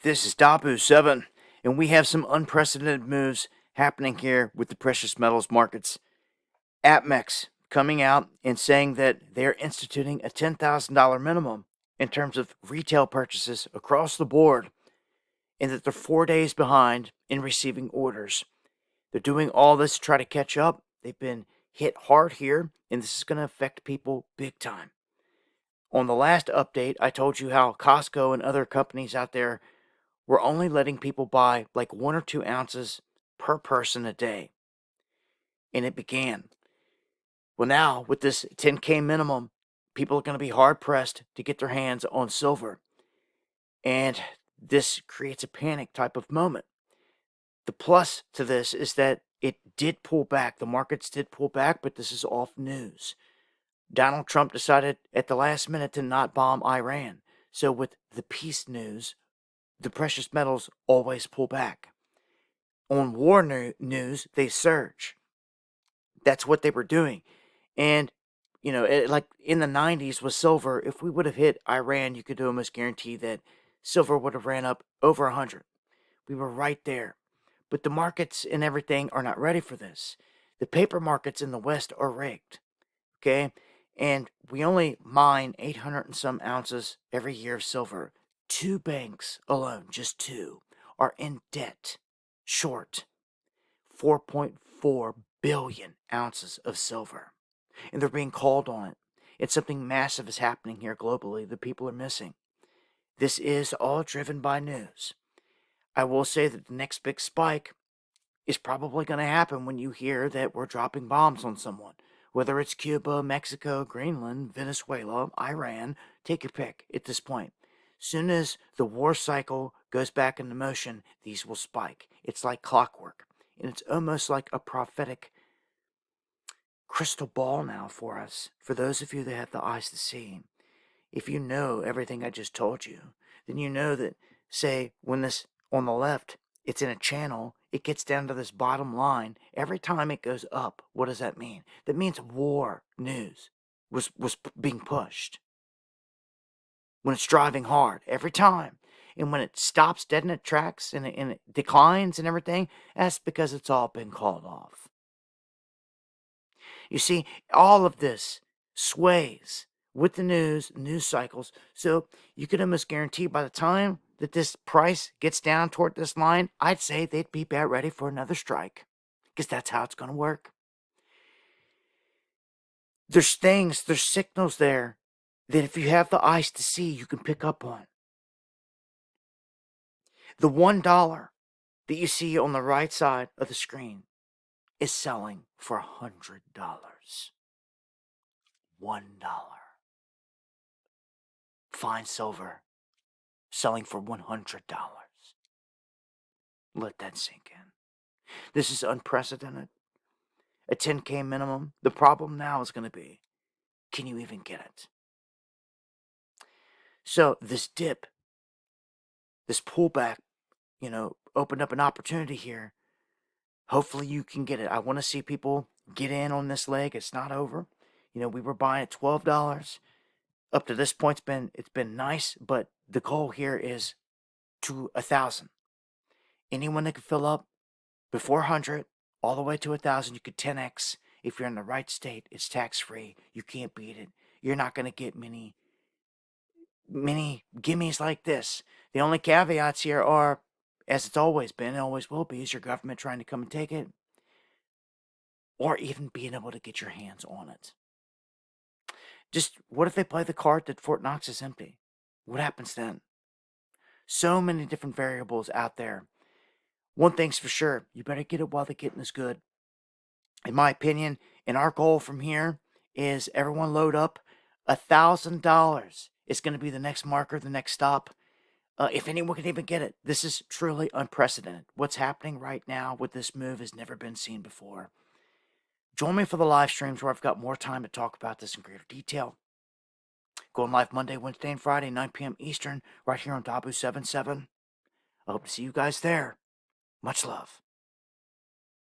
This is Dabu7, and we have some unprecedented moves happening here with the precious metals markets. APMEX coming out and saying that they're instituting a $10,000 minimum in terms of retail purchases across the board, and that they're 4 days behind in receiving orders. They're doing all this to try to catch up. They've been hit hard here, and this is going to affect people big time. On the last update, I told you how Costco and other companies out there were only letting people buy like 1 or 2 ounces per person a day. And it began. Well, now with this 10K minimum, people are going to be hard pressed to get their hands on silver. And this creates a panic type of moment. The plus to this is that it did pull back. The markets did pull back, but this is off news. Donald Trump decided at the last minute to not bomb Iran. So with the peace news, the precious metals always pull back. On war news, they surge. That's what they were doing. And, like in the 90s with silver, if we would have hit Iran, you could almost guarantee that silver would have ran up over 100. We were right there. But the markets and everything are not ready for this. The paper markets in the West are rigged. Okay? And we only mine 800 and some ounces every year of silver. 2 banks alone, just 2, are in debt, short 4.4 billion ounces of silver. And they're being called on it. And something massive is happening here globally that people are missing. This is all driven by news. I will say that the next big spike is probably going to happen when you hear that we're dropping bombs on someone. Whether it's Cuba, Mexico, Greenland, Venezuela, Iran, take your pick at this point. Soon as the war cycle goes back into motion, these will spike. It's like clockwork. And it's almost like a prophetic crystal ball now for us. For those of you that have the eyes to see, if you know everything I just told you, then you know that, say, when this on the left, it's in a channel, it gets down to this bottom line. Every time it goes up, what does that mean? That means war news was being pushed. When it's driving hard, every time. And when it stops dead in its tracks and it declines and everything, that's because it's all been called off. You see, all of this sways with the news cycles. So you could almost guarantee by the time that this price gets down toward this line, I'd say they'd be about ready for another strike. Because that's how it's going to work. There's signals there that if you have the eyes to see, you can pick up on. The $1 that you see on the right side of the screen is selling for $100. $1. Fine silver selling for $100. Let that sink in. This is unprecedented. A 10K minimum. The problem now is going to be, can you even get it? So this dip, this pullback, opened up an opportunity here. Hopefully you can get it. I want to see people get in on this leg. It's not over. We were buying at $12. Up to this point, it's been nice, but the goal here is to 1,000. Anyone that can fill up before 100, all the way to 1,000, you could 10x. If you're in the right state, it's tax-free. You can't beat it. You're not going to get many gimmies like this. The only caveats here are, as it's always been and always will be, is your government trying to come and take it, or even being able to get your hands on it. Just what if they play the card that Fort Knox is empty? What happens then? So many different variables out there. One thing's for sure, you better get it while the getting is good. In my opinion, and our goal from here is everyone load up. $1,000 is going to be the next marker, the next stop. If anyone can even get it, this is truly unprecedented. What's happening right now with this move has never been seen before. Join me for the live streams where I've got more time to talk about this in greater detail. Going live Monday, Wednesday, and Friday, 9 p.m. Eastern, right here on Dabu77. I hope to see you guys there. Much love.